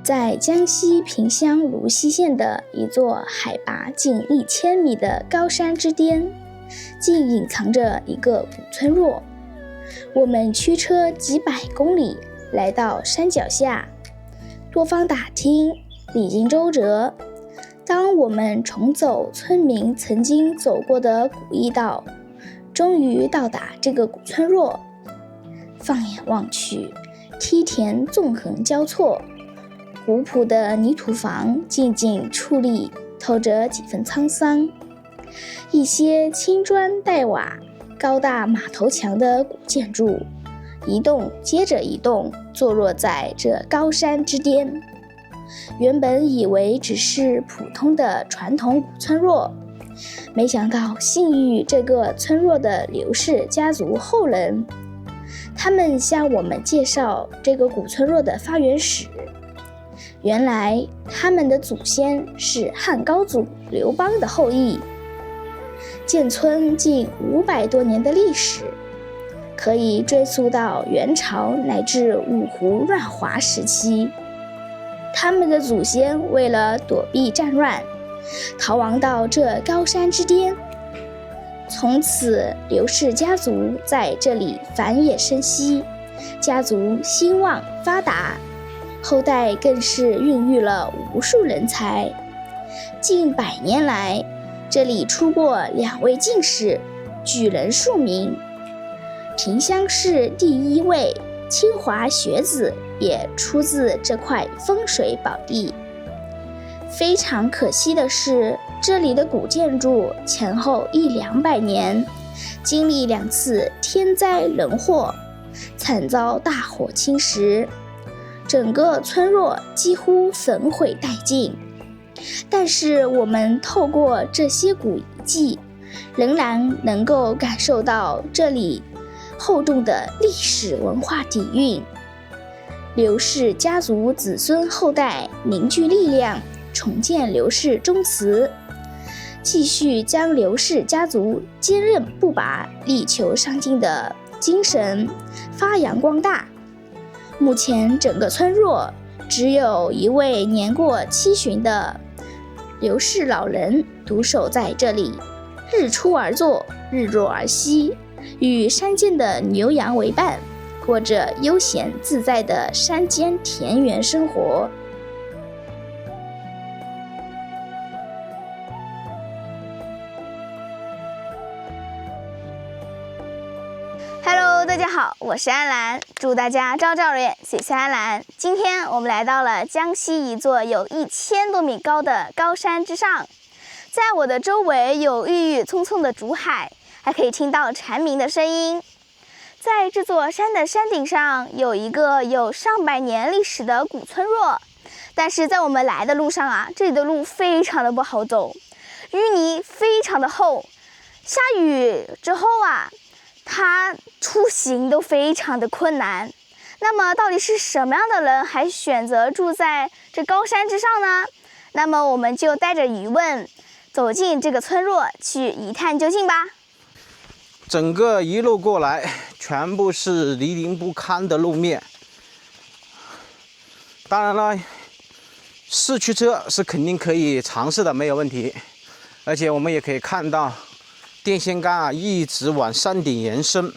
在江西萍乡芦溪县的一座海拔近1000米的高山之巅，竟隐藏着一个古村落。我们驱车几百公里来到山脚下，多方打听，历经周折，当我们重走村民曾经走过的古驿道，终于到达这个古村落。放眼望去，梯田纵横交错，古朴的泥土房静静矗立，透着几分沧桑。一些青砖黛瓦、高大马头墙的古建筑，一栋接着一栋坐落在这高山之巅。原本以为只是普通的传统古村落，没想到信义这个村落的刘氏家族后人，他们向我们介绍这个古村落的发源史。原来他们的祖先是汉高祖刘邦的后裔，建村近500多年的历史，可以追溯到元朝乃至五胡乱华时期。他们的祖先为了躲避战乱，逃亡到这高山之巅，从此刘氏家族在这里繁衍生息，家族兴旺发达，后代更是孕育了无数人才。近100年来，这里出过2位进士，举人数名。萍乡市第1位清华学子也出自这块风水宝地。非常可惜的是，这里的古建筑前后100-200年，经历2次天灾人祸，惨遭大火侵蚀，整个村落几乎焚毁殆尽。但是我们透过这些古遗迹，仍然能够感受到这里厚重的历史文化底蕴。刘氏家族子孙后代凝聚力量，重建刘氏宗祠，继续将刘氏家族坚韧不拔、力求上进的精神发扬光大。目前整个村落只有一位年过70的刘氏老人独守在这里，日出而作，日落而息，与山间的牛羊为伴，过着悠闲自在的山间田园生活。Hello， 大家好，我是安兰，祝大家朝朝远，谢谢安兰。今天我们来到了江西一座有1000多米高的高山之上，在我的周围有郁郁葱葱的竹海，还可以听到蝉鸣的声音。在这座山的山顶上，有一个有上百年历史的古村落，但是在我们来的路上啊，这里的路非常的不好走，淤泥非常的厚，下雨之后啊，它出行都非常的困难。那么到底是什么样的人还选择住在这高山之上呢？那么我们就带着疑问走进这个村落，去一探究竟吧。整个一路过来全部是泥泞不堪的路面，当然了，四驱车是肯定可以尝试的，没有问题。而且我们也可以看到电线杆啊一直往山顶延伸。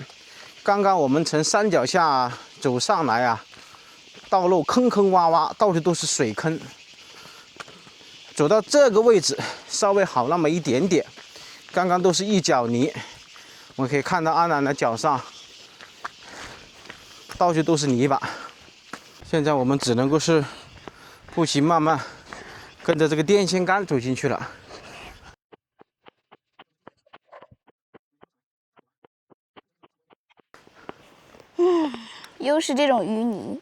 刚刚我们从山脚下走上来啊，道路坑坑洼洼，到处都是水坑。走到这个位置稍微好那么一点点，刚刚都是一脚泥。我们可以看到安兰的脚上到处都是泥巴。现在我们只能够是步行慢慢跟着这个电线杆走进去了。又是这种淤泥。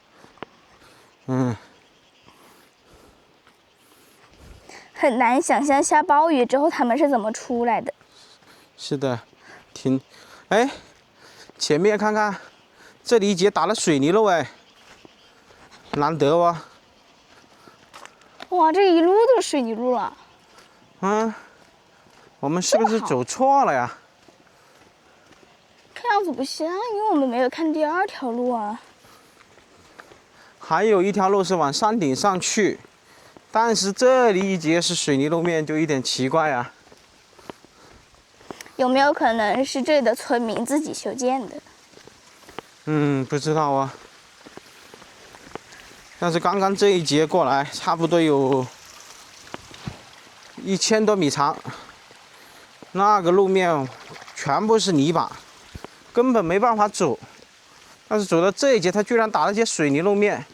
很难想象下暴雨之后他们是怎么出来的。是的，哎，前面看看，这里一节打了水泥路哎，难得哦。哇，这一路都是水泥路了。我们是不是走错了呀？看样子不像，因为我们没有看第2条路啊。还有一条路是往山顶上去，但是这里一截是水泥路面，就有点奇怪啊。有没有可能是这里的村民自己修建的？不知道啊。但是刚刚这一节过来，差不多有1000多米长，那个路面全部是泥巴，根本没办法走。但是走到这一节，他居然打了些水泥路面，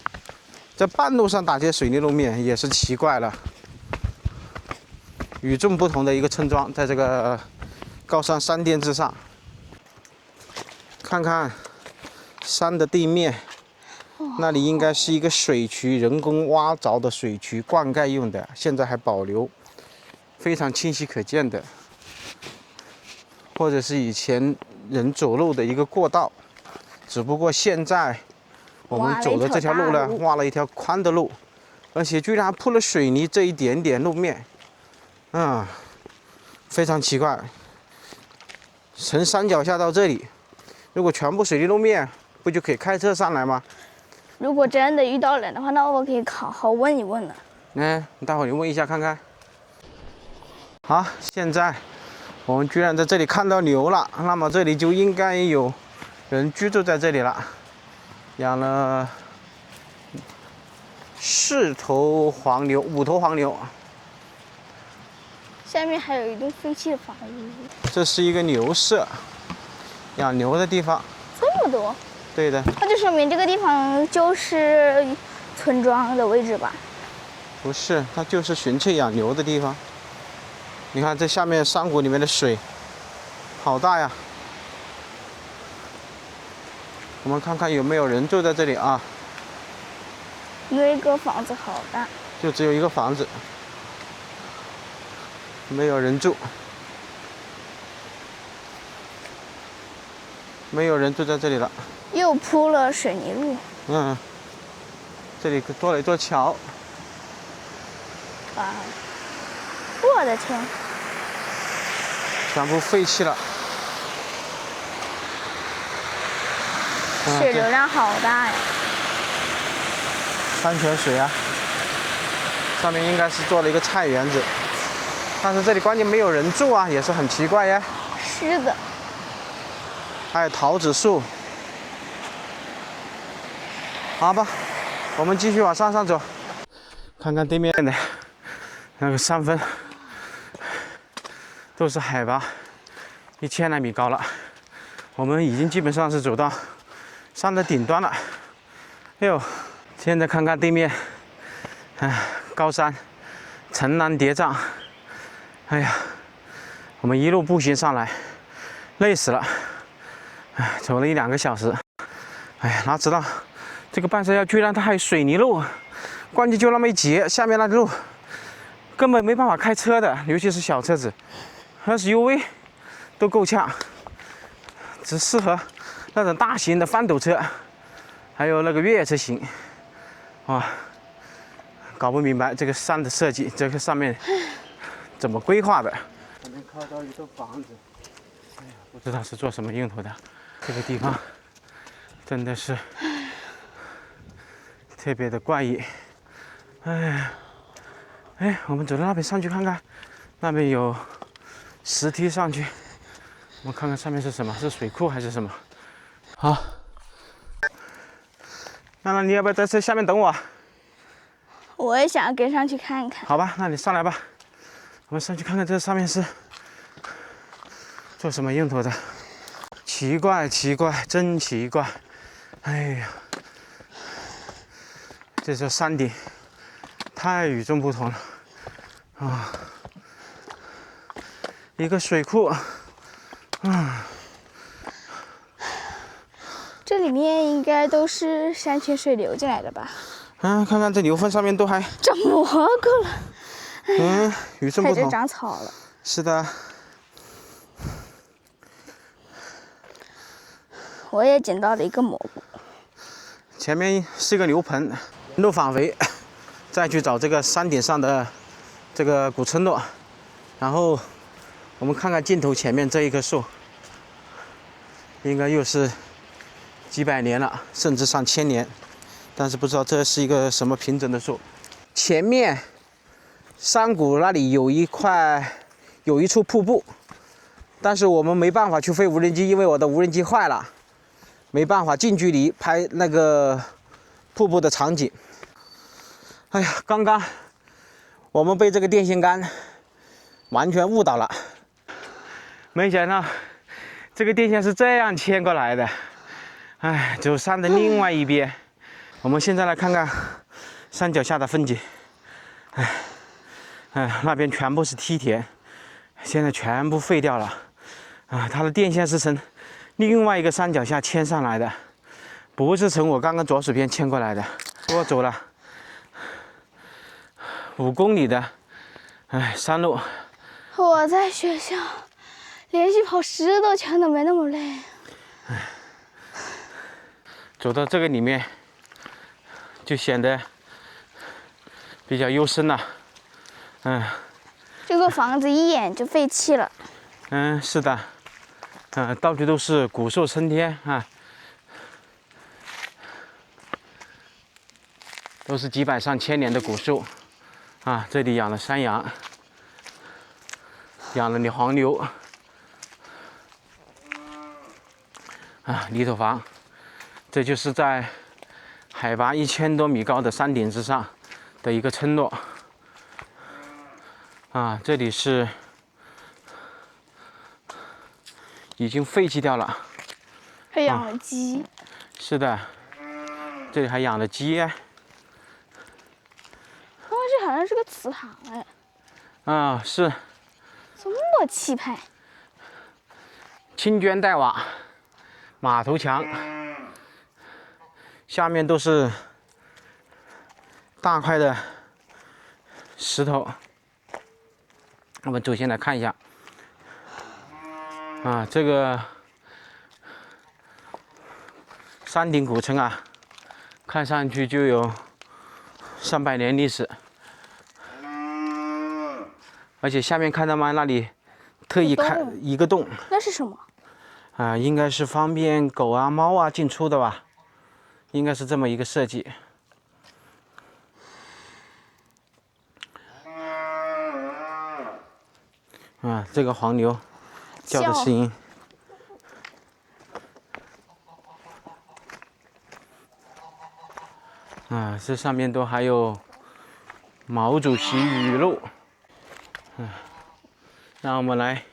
在半路上打些水泥路面也是奇怪了。与众不同的一个村庄，在这个高山山巅之上，看看山的地面，那里应该是一个水渠，人工挖凿的水渠，灌溉用的，现在还保留，非常清晰可见的，或者是以前人走路的一个过道，只不过现在我们走的这条路呢，挖了一条宽的路，而且居然还铺了水泥这一点点路面，非常奇怪。从山脚下到这里，如果全部水泥路面，不就可以开车上来吗？如果真的遇到人的话，那我可以好好问一问了。你待会儿你问一下看看。好，现在我们居然在这里看到牛了，那么这里就应该有人居住在这里了，养了4头黄牛，5头黄牛。下面还有一栋废弃的房屋。这是一个牛舍，养牛的地方。这么多？对的。那就说明这个地方就是村庄的位置吧？不是，它就是纯粹养牛的地方。你看这下面山谷里面的水，好大呀！我们看看有没有人住在这里啊？那个房子好大。就只有一个房子。没有人住，没有人住在这里了。又铺了水泥路。这里多了一座桥。哇，我的天！全部废弃了。水流量好大呀！山泉水啊，上面应该是做了一个菜园子。但是这里关键没有人住啊，也是很奇怪呀。是的。还有桃子树。好吧，我们继续往山上走，看看对面的那个山峰，都是海拔1000来米高了。我们已经基本上是走到山的顶端了。哎呦，现在看看对面，高山层峦叠嶂。哎呀，我们一路步行上来，累死了，走了1-2个小时。哎呀，哪知道这个半山腰居然它还有水泥路，关键就那么一截，下面那路根本没办法开车的，尤其是小车子，SUV 都够呛，只适合那种大型的翻斗车，还有那个越野车型。搞不明白这个山的设计，这个上面怎么规划的？还能看到一栋房子，哎呀，不知道是做什么用途的。这个地方真的是特别的怪异。我们走到那边上去看看，那边有石梯上去，我们看看上面是什么，是水库还是什么？好，那你要不要在这下面等我？我也想跟上去看看。好吧，那你上来吧，我们上去看看这上面是做什么用途的。奇怪，奇怪，真奇怪！哎呀，这座山顶太与众不同了啊！一个水库，这里面应该都是山泉水流进来的吧？看看这牛粪上面都还长蘑菇了。与众不同。开始长草了。是的。我也捡到了一个蘑菇。前面是一个牛棚，路返回，再去找这个山顶上的这个古村落。然后我们看看镜头前面这一棵树，应该又是几百年了，甚至上千年。但是不知道这是一个什么品种的树。前面山谷那里有一处瀑布，但是我们没办法去飞无人机，因为我的无人机坏了，没办法近距离拍那个瀑布的场景。哎呀，刚刚我们被这个电线杆完全误导了，没想到这个电线是这样牵过来的。哎，走山的另外一边。我们现在来看看山脚下的风景。那边全部是梯田，现在全部废掉了。它的电线是从另外一个山脚下牵上来的，不是从我刚刚左手边牵过来的。我走了5公里的山路。我在学校连续跑10多圈都没那么累。走到这个里面，就显得比较幽深了。这个房子一眼就废弃了。是的。到处都是古树参天啊，都是几百上千年的古树啊。这里养了山羊，养了黄牛啊，泥头房。这就是在海拔1000多米高的山顶之上的一个村落啊。这里是已经废弃掉了，还养了鸡。是的，这里还养了鸡。这好像是个祠堂哎。是。怎么气派？青砖黛瓦，马头墙，下面都是大块的石头。我们首先来看一下，这个山顶古城啊，看上去就有300年历史。而且下面看到吗？那里特意开一个洞。那是什么？应该是方便狗啊、猫啊进出的吧，应该是这么一个设计。这个黄牛叫的声音。这上面都还有毛主席语录。让我们来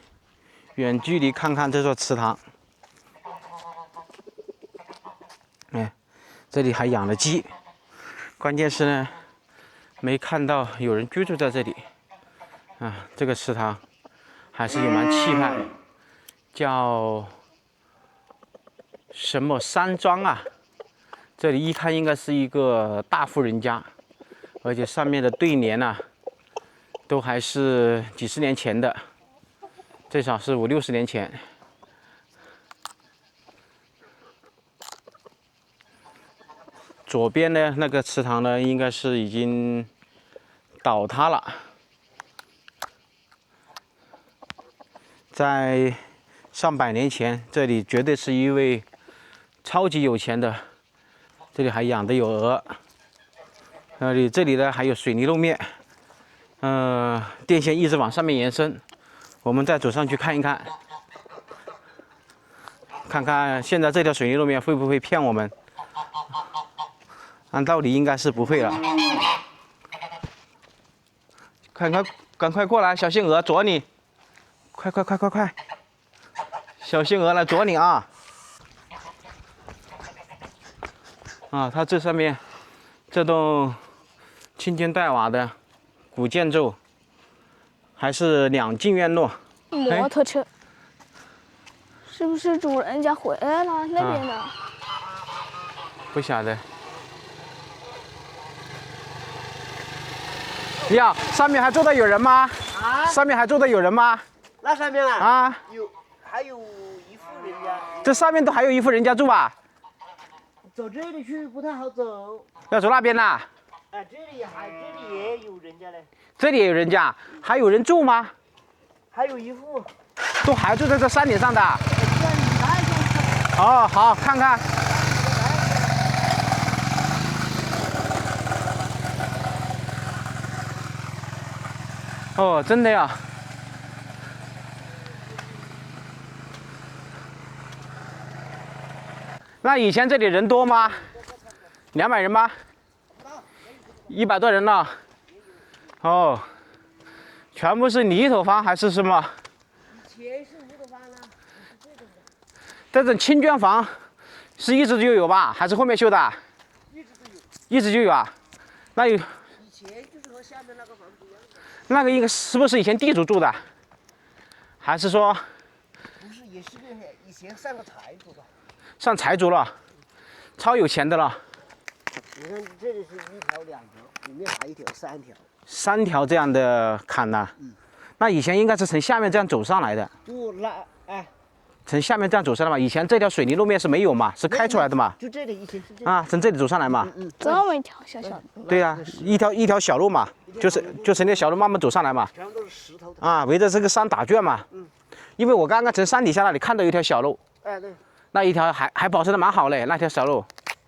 远距离看看这座祠堂。这里还养了鸡，关键是呢，没看到有人居住在这里。这个祠堂还是有蛮气派，叫什么山庄啊？这里一看应该是一个大户人家，而且上面的对联啊，都还是几十年前的，最少是50、60年前。左边的那个祠堂呢，应该是已经倒塌了。在上百年前，这里绝对是一位超级有钱的。这里还养的有鹅。这里呢还有水泥路面。电线一直往上面延伸，我们再走上去看一看，看看现在这条水泥路面会不会骗我们？按道理应该是不会了。赶快过来，小心鹅啄你！快！小心鹅来啄你啊！它这上面这栋青砖黛瓦的古建筑，还是2进院落。摩托车，是不是主人家回来了？那边的。不晓得。呀，上面还住的有人吗？上面还住的有人吗？那上面还有一户人家。这上面都还有一户人家住啊？走这里去不太好走。要走那边呐？这里也有人家嘞。这里也有人家，还有人住吗？还有一户。都还住在这山顶上的。好，看看。哦，真的呀。那以前这里人多吗？200人吗？100多人了。哦，全部是泥头房还是什么？以前是泥头房呢，是这种的。这种青砖房是一直就有吧？还是后面修的？一直都有。一直就有啊？那有以前就是和下面那个房子一样的。那个应该是不是以前地主住的？还是说？不是，也是个以前上个财主吧。上财主了，超有钱的了。你看这里是1条2条，里面还一条3条。3条这样的坎呐。那以前应该是从下面这样走上来的。不，从下面这样走上来嘛。以前这条水泥路面是没有嘛，是开出来的嘛。就这里以前是这样。啊，从这里走上来嘛。这么一条小小的。对呀，一条小路嘛，就是那小路慢慢走上来嘛。全部都是石头的。啊，围着这个山打转嘛。因为我刚刚从山底下那里看到一条小路。哎，对。那一条还保持的蛮好嘞，那条小路。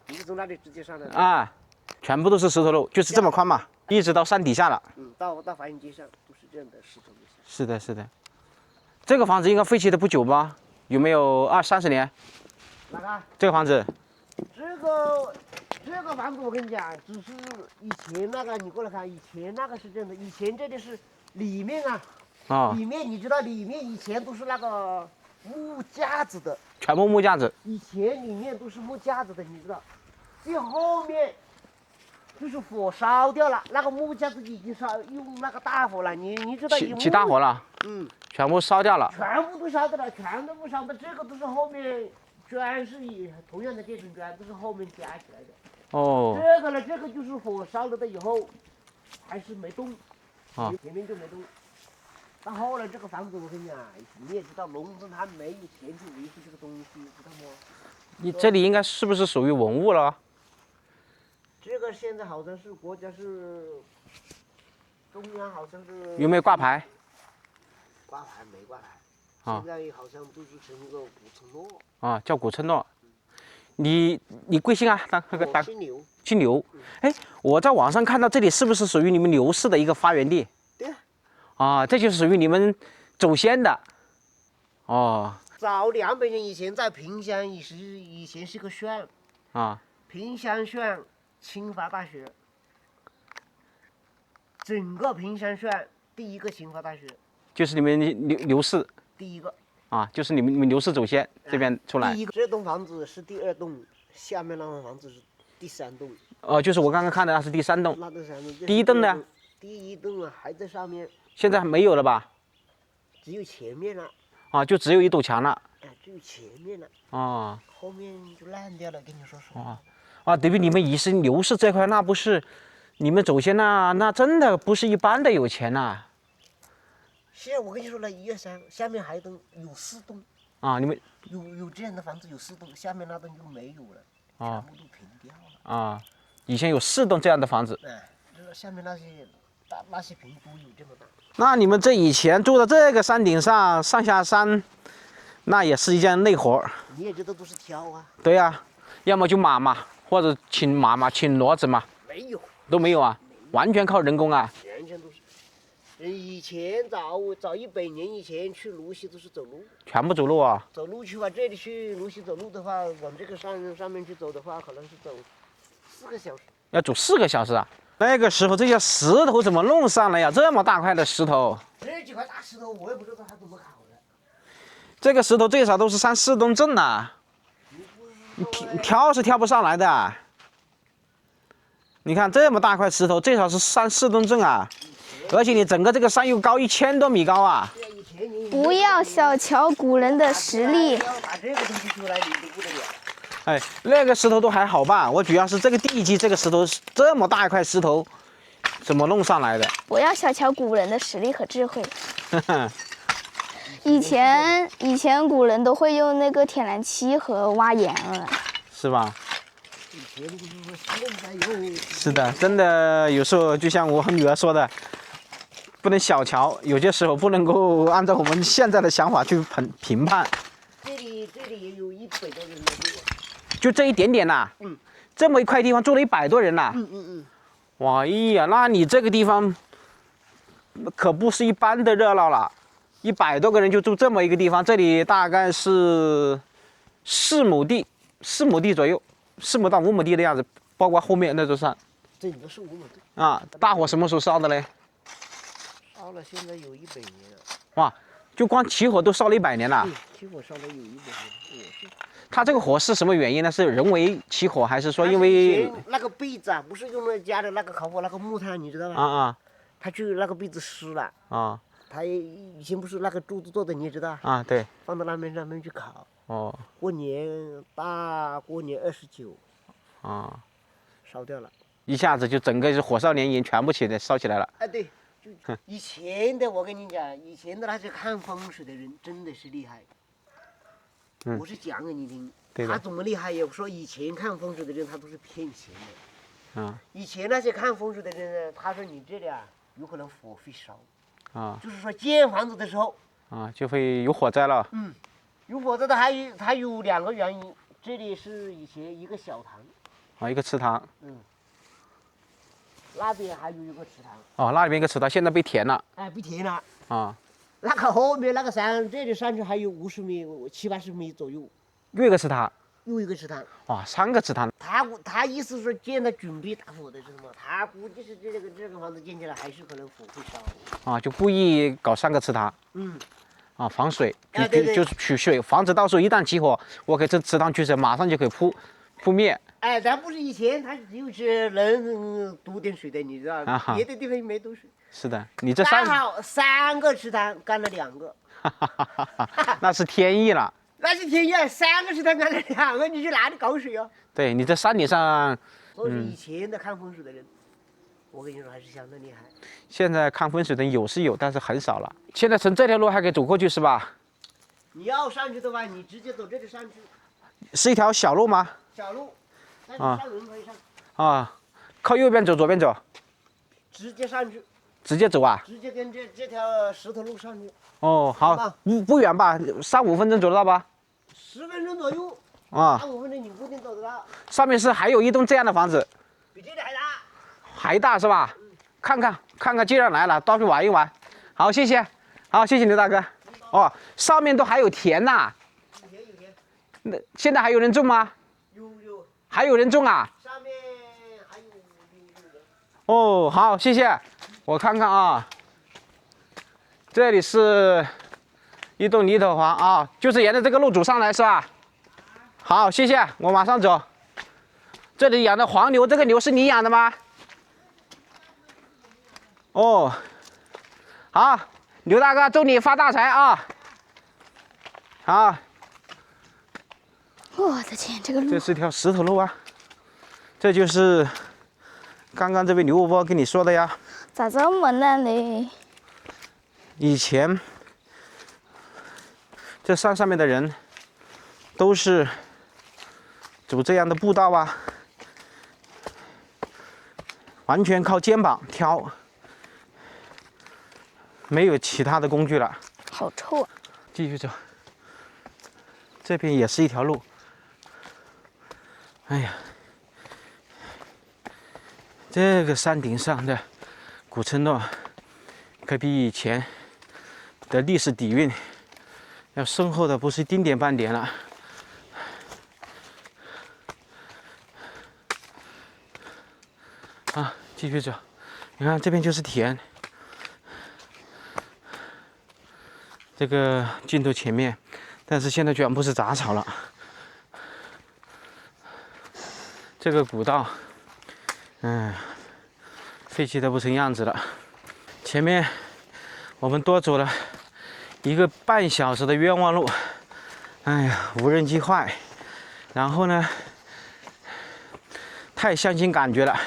你是从那里直接上来的？啊，全部都是石头路，就是这么宽嘛，一直到山底下了。到繁荣街上都是这样的石头路。是的，是的。这个房子应该废弃的不久吧？有没有20-30年？哪个？这个房子？这个房子我跟你讲，只是以前那个，你过来看，以前那个是这样的，以前这里是里面啊，里面你知道里面以前都是那个木架子的，全部木架子。以前里面都是木架子的，你知道，这后面就是火烧掉了，那个木架子已经用那个大火了，你知道起大火了。全部烧掉了。全部都烧掉了，全都不烧的，这个都是后面砖是同样的这种砖，都是后面加起来的。哦。这个呢，这个就是火烧了的以后，还是没动，前面就没动。到后来这个房子，我跟你讲，你也知道，农村他没有钱去维护这个东西，知道吗？你这里应该是不是属于文物了？这个现在好像是国家是中央好像是有没有挂牌？挂牌没挂牌？现在好像都是成一个古村落。啊，叫古村落。你贵姓啊？姓刘。姓刘。哎，我在网上看到这里是不是属于你们刘氏的一个发源地？对。啊，这就是属于你们祖先的。哦。早200年以前，在萍乡以前是个县。啊。萍乡县清华大学。整个萍乡县第一个清华大学。就是你们刘氏。第一个。啊，就是你们刘氏祖先这边出来。第一个，这栋房子是第2栋，下面那栋房子是第3栋。就是我刚刚看的那是第3栋。那第3栋。第1栋呢？第1栋啊，还在上面。现在还没有了吧？只有前面了。啊，就只有一堵墙了。哎，只有前面了。啊。后面就烂掉了，跟你说实话。对于你们宜兴刘氏这块，那不是你们祖先那真的不是一般的有钱呐。现在我跟你说了，1、2、3，下面还有4栋。啊，你们有这样的房子有4栋，下面那栋就没有了，全部都平掉了。啊，以前有4栋这样的房子。哎，这下面那些平都有这么大。那你们这以前住的这个山顶上上下山，那也是一件累活。你也知道都是挑啊。对呀，要么就马嘛，或者请马嘛，请骡子嘛。没有。都没有啊，完全靠人工啊。完全都是。以前早100年以前去芦溪都是走路。全部走路啊。走路去吧，这里去芦溪走路的话，往这个上面去走的话，可能是走4个小时。要走4个小时啊？那个时候这些石头怎么弄上来呀？这么大块的石头。这几块大石头我也不知道它怎么烤的。这个石头最少都是3-4吨重呐。你挑是挑不上来的。你看这么大块石头，最少是3-4吨重啊。而且你整个这个山又高1000多米高啊！不要小瞧古人的实力。把这个东西出来，你都不得了。哎，那个石头都还好办，我主要是这个地基，这个石头这么大一块石头，怎么弄上来的？不要小瞧古人的实力和智慧。以前古人都会用那个天然气和挖盐了，是吧？是的，真的有时候就像我女儿说的。不能小瞧，有些时候不能够按照我们现在的想法去评判。这里也有100多人了，就这一点点呐。这么一块地方住了100多人呐。哇，哎呀，那你这个地方可不是一般的热闹了，100多个人就住这么一个地方，这里大概是4亩地，4亩地左右，4亩到5亩地的样子，包括后面那座山。这里都是5亩地啊。大火什么时候烧的嘞？烧了，现在有100年了。哇，就光起火都烧了100年了。对，起火烧了有100年。它这个火是什么原因呢？是人为起火，还是说因为那个被子啊，不是用来加的那个烤火那个木炭，你知道吗？啊？他就那个被子湿了。啊。他以前不是那个柱子做的，你也知道。啊，对。放到那边去烤。哦。过年29。啊。烧掉了。一下子就整个是火烧连营，全部烧起来了。哎，对，就以前的我跟你讲，以前的那些看风水的人真的是厉害。我是讲给你听，他怎么厉害呀？我说以前看风水的人他都是骗钱的。以前那些看风水的人呢，他说你这里啊有可能火会烧。就是说建房子的时候。就会有火灾了。有火灾的还有2个原因，这里是以前一个小塘。一个池塘。那边还有一个池塘。那里面一个池塘现在被填了。哎，被填了。那个后面那个山，这里上去还有50米、70-80米左右。又一个池塘。又一个池塘。哇，3个池塘。他意思是建他准备打火的是什么？他估计是这个房子建起来还是可能火会烧。就故意搞3个池塘。防水，就是取水，防止到时候一旦起火，我给这池塘取水，马上就可以扑灭。哎，咱不是以前他就是能堵点水的，你知道吗？别的地方没堵水。是的，你这刚好3个池塘干了2个。那是天意了。那是天意，3个池塘干了2个，你去哪里搞水啊？对，你在山顶上。所以以前的看风水的人，我跟你说还是相当厉害。现在看风水的有是有，但是很少了。现在从这条路还可以走过去是吧？你要上去的话，你直接走这里上去。是一条小路吗？小路，但是上人可以上。靠右边走，左边走。直接上去。直接走啊？直接跟这条石头路上去。好，不远吧？3-5分钟走得到吧？10分钟左右。3-5分钟你不一定走得到。上面是还有一栋这样的房子。比这里还大。还大是吧？看看，既然来了，到处玩一玩。好，谢谢。好，谢谢刘大哥。上面都还有田呐。有田。那现在还有人种吗？有。还有人种啊？上面还有人。好，谢谢。我看看啊。这里是一栋泥头房就是沿着这个路走上来是吧？好，谢谢，我马上走。这里养的黄牛，这个牛是你养的吗？好，刘大哥，祝你发大财啊！好。我的天，这个路。这是条石头路啊，这就是刚刚这位刘伯伯跟你说的呀。咋这么难呢？以前这山上面的人都是走这样的步道啊，完全靠肩膀挑。没有其他的工具了。好臭啊！继续走，这边也是一条路。哎呀，这个山顶上的古村落，可比以前的历史底蕴要深厚的不是丁点半点了。继续走，你看这边就是田。这个镜头前面，但是现在全部是杂草了。这个古道，废弃的不成样子了。前面我们多走了1个半小时的冤枉路，哎呀，无人机坏，然后呢，太相信感觉了，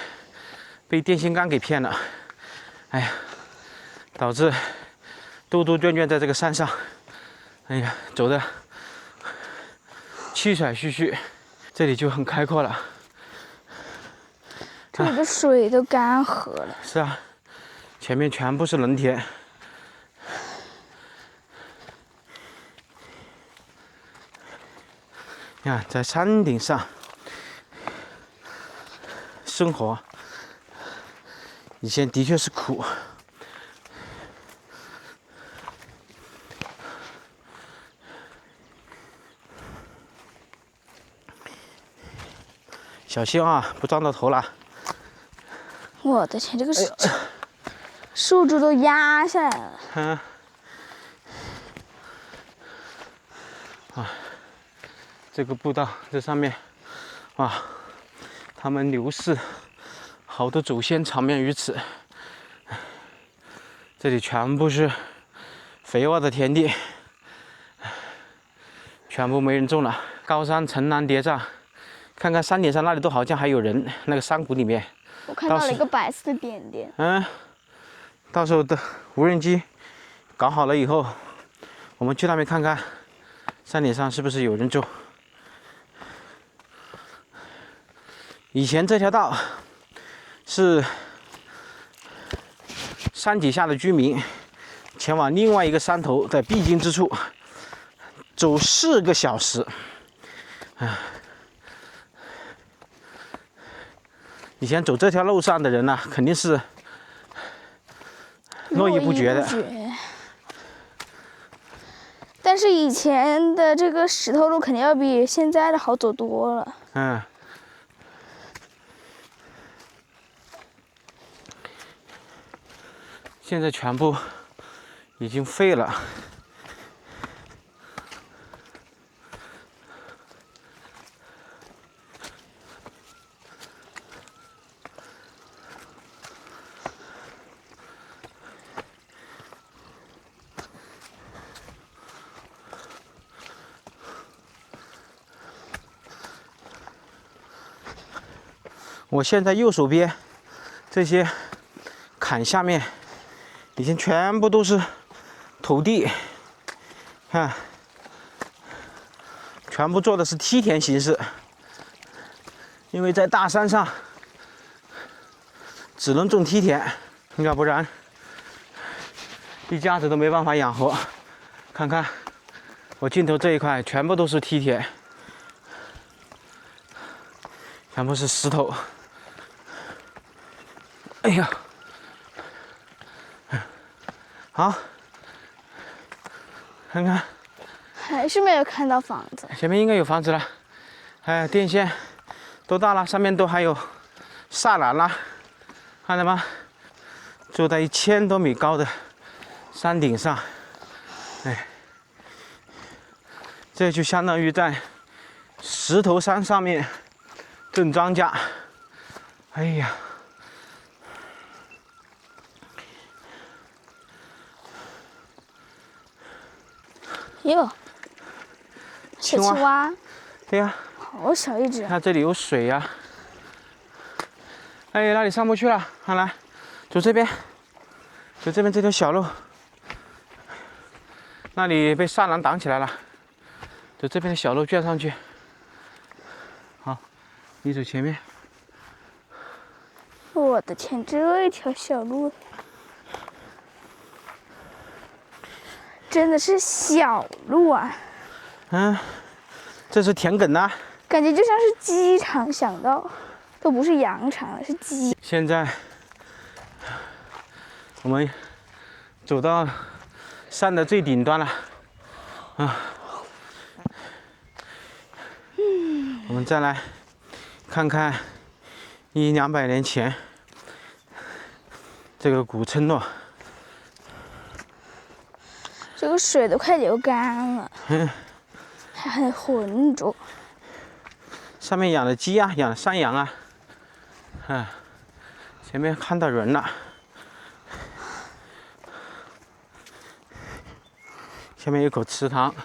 被电线杆给骗了，哎呀，导致兜兜转转在这个山上，哎呀，走的气喘吁吁。这里就很开阔了，这里的水都干涸了。是啊，前面全部是农田。你看，在山顶上生活，以前的确是苦。小心啊，不撞到头了。我的天，这个树枝都压下来了。嗯。啊，这个步道这上面，哇，他们刘氏好多祖先长眠于此。这里全部是肥沃的田地，全部没人种了。高山层峦叠嶂，看看山顶上那里都好像还有人，那个山谷里面。我看到了一个白色的点点。嗯，到时候的无人机搞好了以后，我们去那边看看，山顶上是不是有人住。以前这条道是山底下的居民前往另外一个山头的必经之处，走4个小时。以前走这条路上的人呢，肯定是络绎不绝的。但是以前的这个石头路肯定要比现在的好走多了。嗯。现在全部已经废了。我现在右手边这些坎下面以前全部都是土地，看，全部做的是梯田形式，因为在大山上只能种梯田，要不然一家子都没办法养活。看看我镜头这一块全部都是梯田，全部是石头。哎呀，好，看看，还是没有看到房子。前面应该有房子了，哎，电线都到了，上面都还有栅栏了，看到吗？住在1000多米高的山顶上，哎，这就相当于在石头山上面种庄稼。哎呀！哟，小青蛙。对呀。好小一只。它这里有水呀。哎，那里上不去了，看来，走这边，走这边这条小路，那里被栅栏挡起来了，走这边的小路卷上去。好，你走前面。我的天，这一条小路。真的是小路啊！嗯，这是田埂呐，感觉就像是鸡场，想到都不是羊场了，是鸡。现在我们走到山的最顶端了，啊，我们再来看看100-200年前这个古村落。这个水都快流干了，还很浑浊。上面养的鸡啊，养的山羊啊，前面看到人了，下面有口池塘。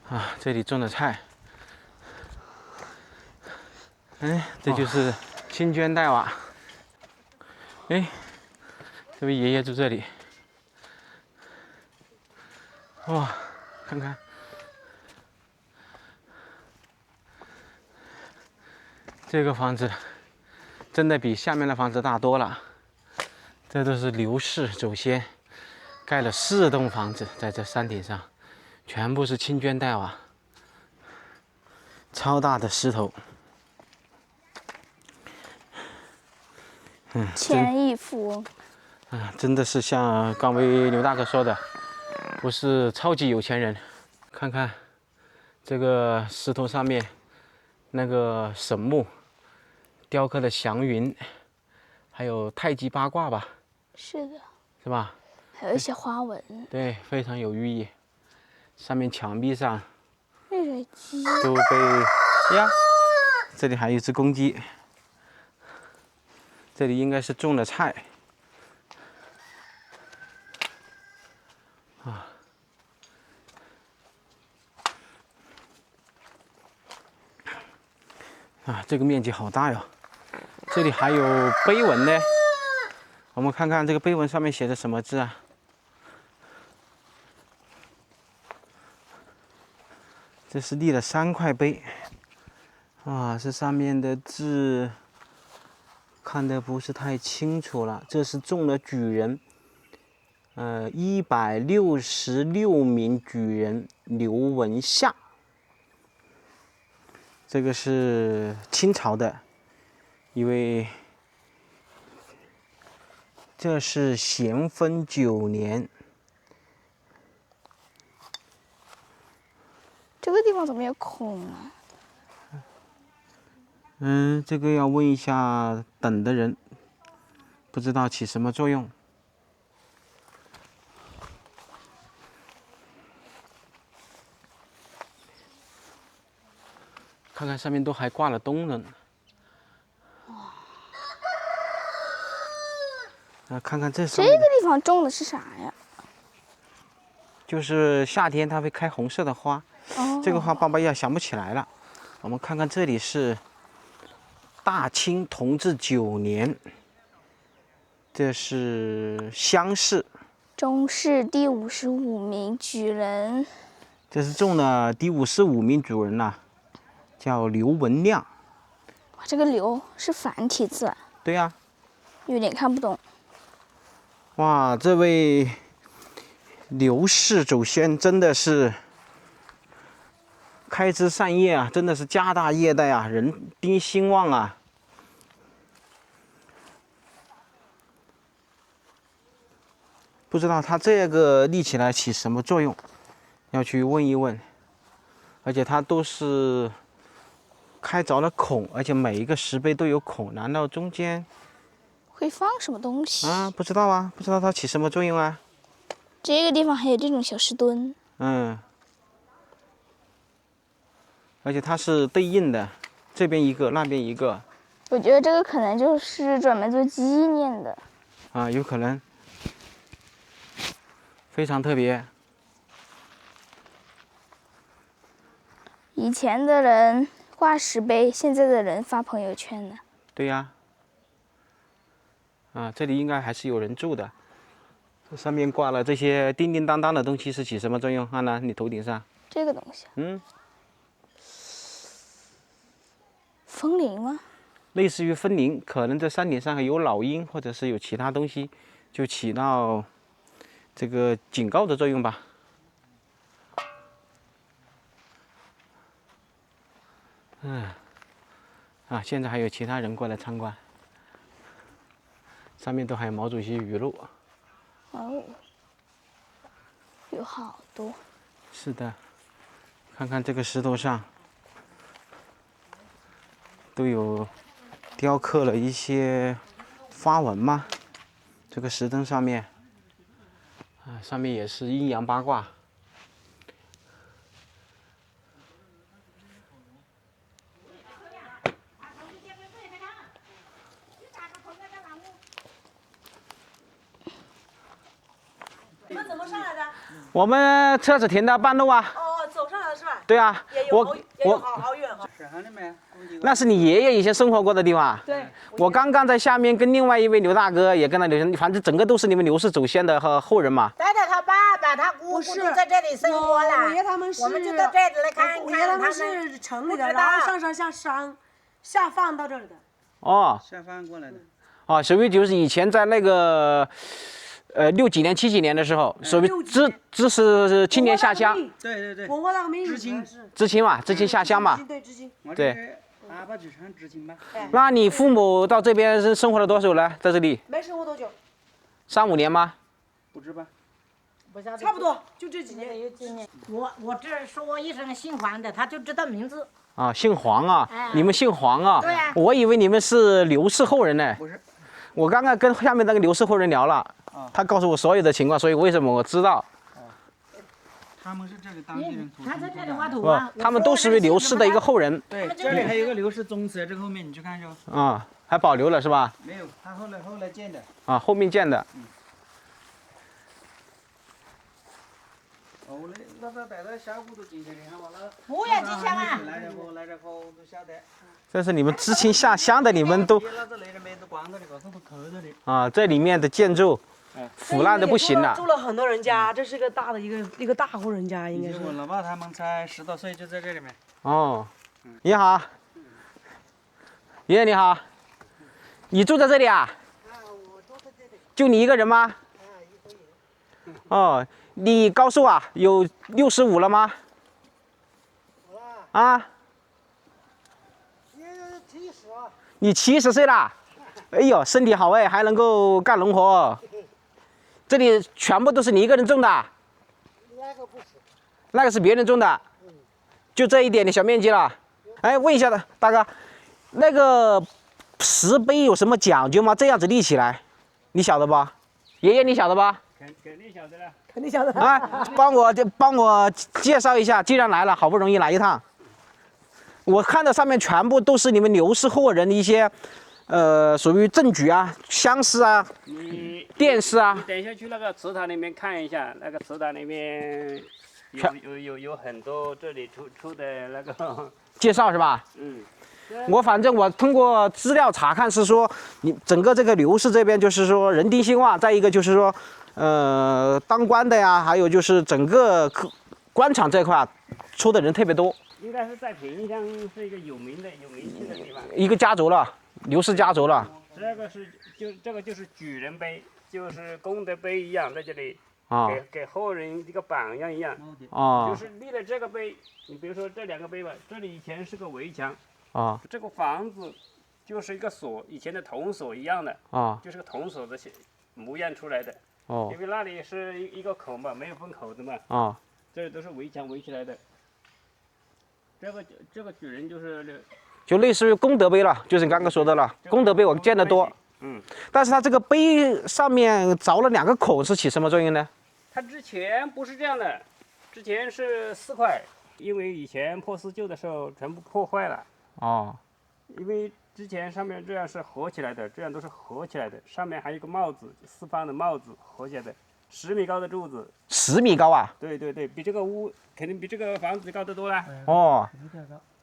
啊，这里种的菜，哎，这就是青绢黛瓦。哎，这位爷爷住这里。哇，看看，这个房子真的比下面的房子大多了。这都是刘氏祖先盖了4栋房子，在这山顶上，全部是青绢黛瓦，超大的石头。千亿富翁。真的是像刚为刘大哥说的，不是超级有钱人。看看这个石头上面那个神木雕刻的祥云，还有太极八卦吧？是的，是吧？还有一些花纹。对，非常有寓意。上面墙壁上热水机都被呀，这里还有一只公鸡，这里应该是种的菜。这个面积好大哟！这里还有碑文呢，我们看看这个碑文上面写的什么字啊？这是立了3块碑，这上面的字看得不是太清楚了。这是中了举人，166名举人刘文夏。这个是清朝的一位，这是咸丰9年。这个地方怎么有孔啊？这个要问一下等的人，不知道起什么作用。看看上面都还挂了灯呢。看看这上面这个地方种的是啥呀？就是夏天它会开红色的花。这个花爸爸也想不起来了。我们看看这里是大清同治9年，这是乡试。中式第55名举人。这是中了第55名举人呐，叫刘文亮。哇，这个刘是繁体字啊。对呀。有点看不懂。哇，这位刘氏祖先真的是开枝散叶啊，真的是家大业大啊，人丁兴旺啊。不知道他这个立起来起什么作用，要去问一问。而且它都是开凿了孔，而且每一个石碑都有孔，难道中间会放什么东西啊？不知道啊，不知道它起什么作用啊。这个地方还有这种小石墩。而且它是对应的，这边一个，那边一个。我觉得这个可能就是专门做纪念的。有可能。非常特别。以前的人挂石碑，现在的人发朋友圈呢。对呀。这里应该还是有人住的。这上面挂了这些叮叮当当的东西是起什么作用？安南，你头顶上。这个东西。风铃吗？类似于风铃，可能在山顶上有老鹰，或者是有其他东西，就起到这个警告的作用吧。现在还有其他人过来参观，上面都还有毛主席语录。有好多。是的，看看这个石头上都有雕刻了一些花纹吗？这个石灯上面，上面也是阴阳八卦。你们怎么上来的？我们车子停到半路啊。走上来的是吧？对啊，我好远哈。那是你爷爷以前生活过的地方。对。我刚刚在下面跟另外一位刘大哥也跟他刘，反正整个都是你们刘氏祖先的和后人嘛。带着他爸爸、他姑姑都在这里生活了。我爷他们是，我们就到这里来看一看。我爷他们是城里的，然后上山下山，下放到这里的。下放过来的。属于就是以前在那个。60几年、70几年的时候，属于支持青年下乡。对。文化大革命。知青嘛，知青下乡嘛。对，知青。对。阿爸就穿知青吧。那你父母到这边生活了多久了？在这里？没生活多久。3、5年吗？不止吧。差不多就这几年。我这说一声姓黄的，他就知道名字。啊，姓黄啊，哎你们姓黄啊？对啊我以为你们是刘氏后人呢。不是，我刚刚跟下面那个刘氏后人聊了，他告诉我所有的情况，所以为什么我知道？他们是这里当地人土他在这里生土长的。挖土啊，他们都是刘氏的一个后人对，这里还有个刘氏宗祠，这个后面你去看去。啊，还保留了是吧？没有，他后来建的。啊，后面建的。后来那个带到下湖都进去的，看嘛那。不要进去嘛。来这河都晓得。这是你们知青下乡的，你们都那这来的没都光着的，告诉都扣着的。啊，这里面的建筑腐烂的不行了。住了很多人家，这是个大的一个大户人家，应该是。我老爸他们才10多岁就在这里面。哦，你好，爷爷你好，你住在这里啊？就你一个人吗？哦，你高寿啊？有65了吗？啊？你70岁了？哎呦，身体好哎，还能够干农活。这里全部都是你一个人种的？那个不是，那个是别人种的，就这一点点小面积了。哎，问一下大哥，那个石碑有什么讲究吗？这样子立起来，你晓得吧？爷爷，你晓得吧？肯定晓得了。肯定晓得。啊，帮我介绍一下，既然来了，好不容易来一趟，我看到上面全部都是你们刘氏后人的一些，属于证据啊、相似啊、电视啊。你等一下去那个祠堂里面看一下，那个祠堂里面有很多这里出的那个介绍是吧？嗯。我反正我通过资料查看是说，你整个这个刘氏这边就是说人丁兴旺，再一个就是说，当官的呀，还有就是整个官场这块出的人特别多。应该是在萍乡是一个有名气的地方。一个家族了，刘氏家族了。这个就是举人碑，就是功德碑一样，在这里啊，给后人一个榜样一样。啊，就是立了这个碑，你比如说这2个碑吧，这里以前是个围墙。啊，这个房子就是一个锁，以前的铜锁一样的，啊，就是个铜锁的模样出来的。哦，因为那里是一个口嘛，没有封口的嘛。啊，这都是围墙围起来的。这个举人就类似于功德碑了，就是你刚刚说的了。功德碑我见得多，但是它这个碑上面凿了2个孔，是起什么作用呢？它之前不是这样的，之前是4块，因为以前破四旧的时候全部破坏了。哦，因为之前上面这样是合起来的，这样都是合起来的，上面还有一个帽子，4方的帽子合起来的，10米高的柱子。10米高啊？对，比这个屋肯定比这个房子高得多啦。哦。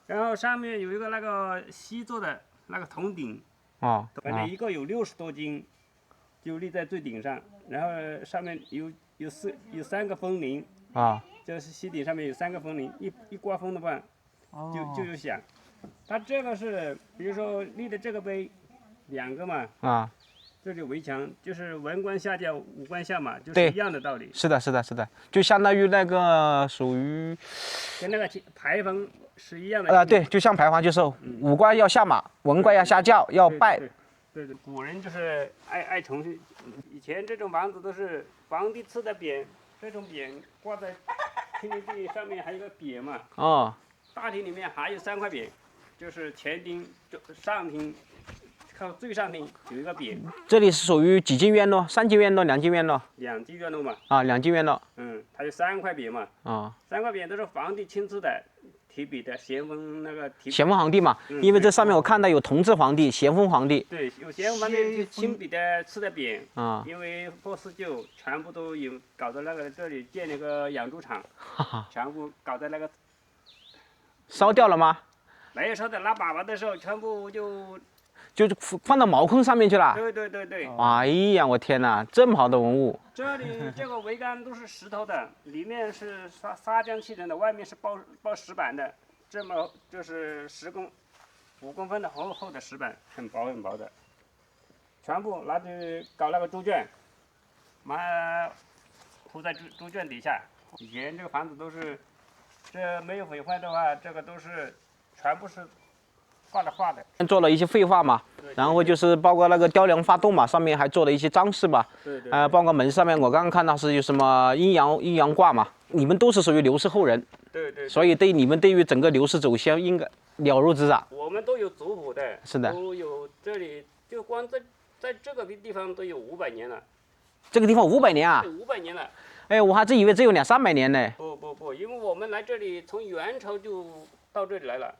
然后上面有一个那个锡做的那个铜鼎，反正一个有60多斤，就立在最顶上，然后上面有3个风铃啊，就是锡鼎上面有3个风铃，一刮风的话，就有响。它这个是，比如说立的这个碑，2个嘛，啊，这里围墙就是文官下轿，武官下马，就是一样的道理。是的，就相当于那个属于跟那个牌坊是一样的。对，就像牌坊，就是武官要下马，文官要下轿，要拜。对，古人就是爱崇信，以前这种房子都是皇帝赐的匾，这种匾挂在天灵地上面，还有一个匾嘛。哦。大厅里面还有3块匾，就是前厅、上厅，靠最上厅有一个匾。这里是属于几进院落？3进院落、2进院落？2进院落嘛。啊，2进院落。它有3块匾嘛。啊。 3块匾都是皇帝亲自的提笔的，咸丰那个提。咸丰皇帝嘛，因为这上面我看到有同治皇帝、咸丰皇帝。对，有咸丰皇帝就亲笔的赐的匾。啊。因为破四旧，全部都有搞到那个这里建了个养猪场，全部搞在那个。 烧掉了吗？没有烧的，拉粑粑的时候全部就放到茅坑上面去了。对。哎呀，我天哪，这么好的文物！这里这个桅杆都是石头的，里面是砂浆砌成的，外面是包石板的，这么就是5公分的厚的石板，很薄的，全部拿去搞那个猪圈，铺在猪圈底下。以前这个房子都是。 这没有毁坏的话，这个都是全部是画的。做了一些绘画嘛，然后就是包括那个雕梁画栋嘛，上面还做了一些装饰吧。对。包括门上面我刚刚看到是有什么阴阳卦嘛。你们都是属于刘氏后人。对。所以你们对于整个刘氏祖先应该了如指掌。我们都有族谱的。是的。都有这里就光在这个地方都有500年了。这个地方500年啊？500年了。哎，我还真以为只有200-300年呢。不，因为我们来这里从元朝就到这里来了。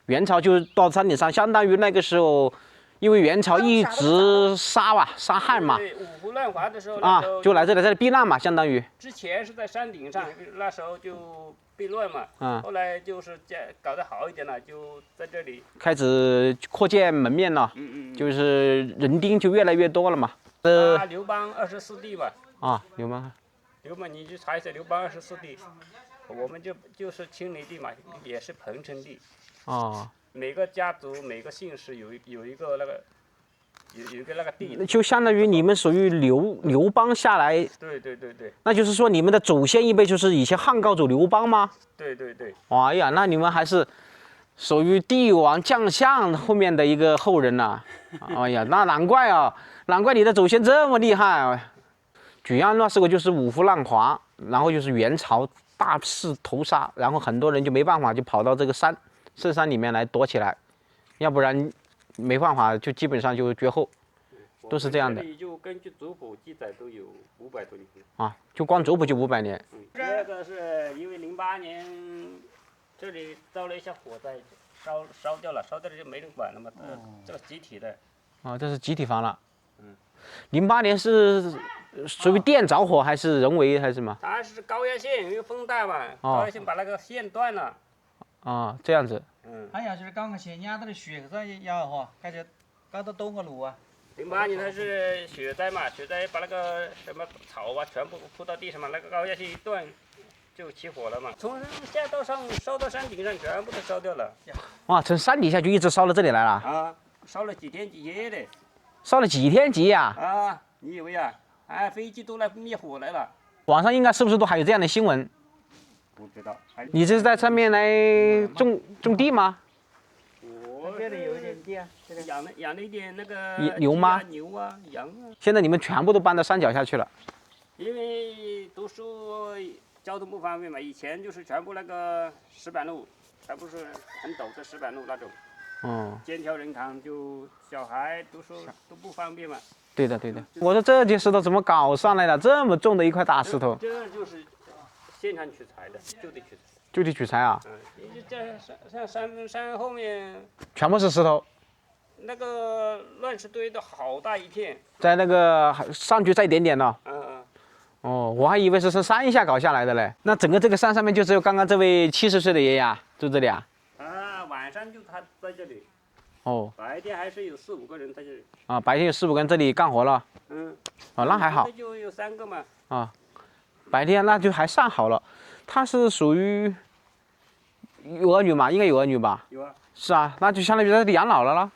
元朝就到山顶上，相当于那个时候，因为元朝一直杀汉嘛。对，五胡乱华的时候。就来这里避难嘛，相当于。之前是在山顶上，那时候就避乱嘛。后来就是搞得好一点了，就在这里开始扩建门面了。就是人丁就越来越多了嘛。刘邦24帝嘛。刘邦，你去查一下刘邦24帝，我们就是清理地嘛，也是彭城地。每个家族每个姓氏有一个那个地。就相当于你们属于刘邦下来。对。那就是说你们的祖先一辈就是以前汉高祖刘邦吗？对。哎呀，那你们还是属于帝王将相后面的一个后人呐。哎呀，那难怪你的祖先这么厉害。举案那时候就是五胡乱华，然后就是元朝大肆屠杀，然后很多人就没办法就跑到这个深山里面来躲起来，要不然没办法就基本上就绝后，都是这样的。这里就根据族谱记载都有500多年。就光族谱就500年。这个是因为08年这里遭了一下火灾，烧掉了就没人管了嘛。这个集体的。这是集体房了。08年是属于电着火还是人为还是什么？它是高压线，因为风大嘛，高压线把那个线断了。这样子。它要是刚个线压到的雪上要哈，感觉搞到多个路啊。08年它是雪灾嘛，雪灾把那个什么草啊全部铺到地上嘛，那个高压线一断就起火了嘛，从下到上烧到山顶上，全部都烧掉了。从山底下就一直烧到这里来了。烧了几天几夜的。烧了几天几夜啊？你以为啊？飞机都来灭火来了。网上应该是不是都还有这样的新闻？不知道。你这是在上面来种地吗？我这里有一点地啊，养了一点那个牛吗？牛啊，羊啊。现在你们全部都搬到山脚下去了。因为读书交通不方便嘛，以前就是全部那个石板路，全部是很陡的石板路那种。肩挑人扛，就小孩读书都不方便嘛。对的。我说这些石头怎么搞上来了？这么重的一块大石头。这就是现场取材的，就地取材啊。这山后面全部是石头。那个乱石堆的好大一片。在那个上去再一点点呢。我还以为是从山下搞下来的嘞。那整个这个山上面就只有刚刚这位70岁的爷爷住这里啊？晚上就他在这里。白天还是有4、5个人在这里。白天有4、5个人这里干活了。那还好。就有3个嘛。白天那就还算好了。他是属于有儿女嘛？应该有儿女吧？有啊。是啊，那就相当于在这里养老了啦。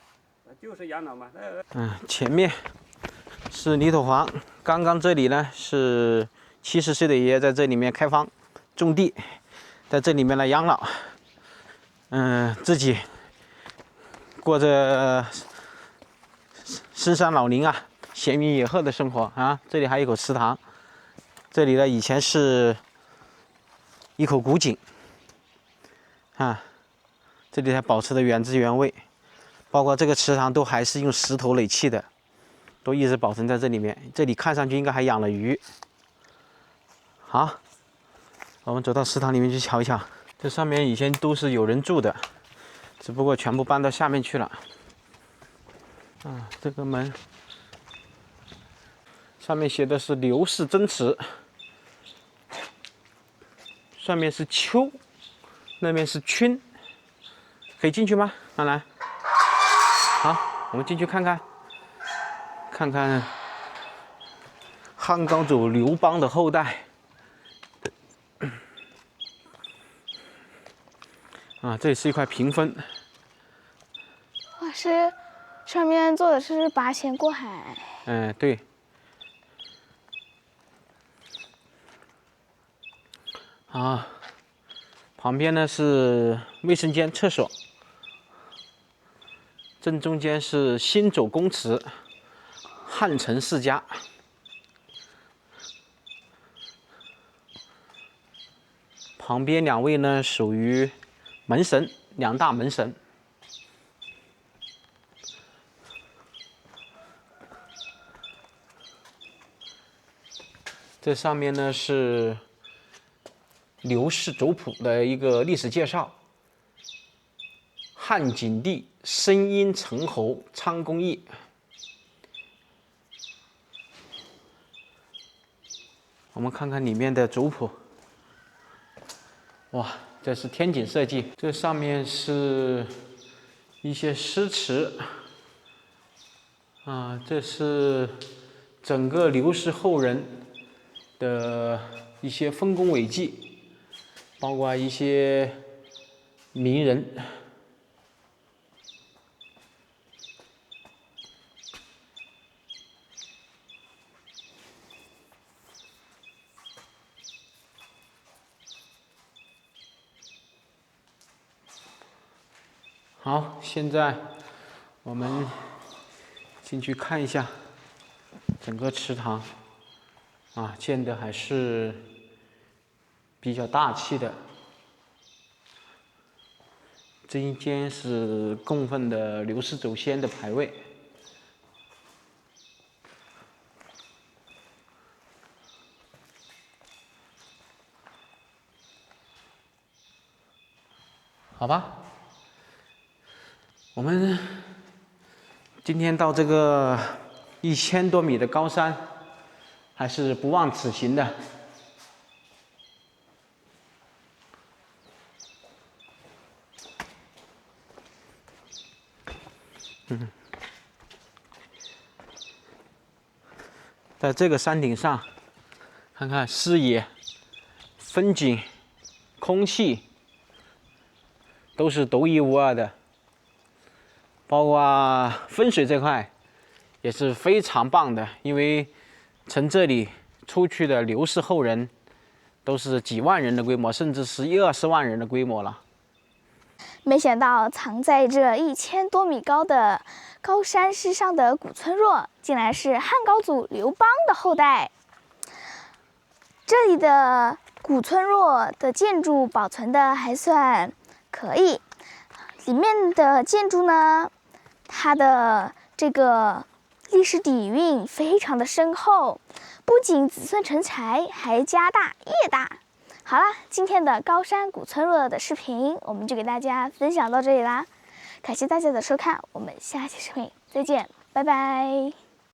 就是养老嘛。前面是泥土房，刚刚这里呢是70岁的爷爷在这里面开荒种地，在这里面来养老。自己过着深山老林啊，闲云野鹤的生活啊。这里还有一口池塘，这里呢以前是一口古井这里还保持的原汁原味，包括这个池塘都还是用石头垒砌的，都一直保存在这里面。这里看上去应该还养了鱼。好，我们走到池塘里面去瞧一瞧。这上面以前都是有人住的，只不过全部搬到下面去了。这个门上面写的是刘氏真祠，上面是丘，那边是圈，可以进去吗？兰兰，好，我们进去看看，看看汉高祖刘邦的后代。这里是一块屏风。哇，上面做的是八仙过海。对。旁边呢是卫生间、厕所。正中间是新走公祠，汉城世家。旁边2位呢属于门神，2大门神。这上面呢是刘氏族谱的一个历史介绍。汉景帝申阴成侯昌公义。我们看看里面的族谱。哇，这是天井设计，这上面是一些诗词啊，这是整个刘氏后人的一些丰功伟绩，包括一些名人。好，现在我们进去看一下整个祠堂啊，建的还是比较大气的。这一间是供奉的刘氏祖先的牌位。好吧。我们今天到这个1000多米的高山，还是不忘此行的。在这个山顶上，看看视野、风景、空气，都是独一无二的。包括风水这块也是非常棒的，因为从这里出去的刘氏后人都是几万人的规模，甚至是20万人的规模了。没想到藏在这1000多米高的高山之上的古村落，竟然是汉高祖刘邦的后代。这里的古村落的建筑保存的还算可以，里面的建筑呢，它的这个历史底蕴非常的深厚，不仅子孙成才，还家大业大。好了，今天的高山古村落的视频我们就给大家分享到这里啦，感谢大家的收看，我们下期视频再见，拜拜。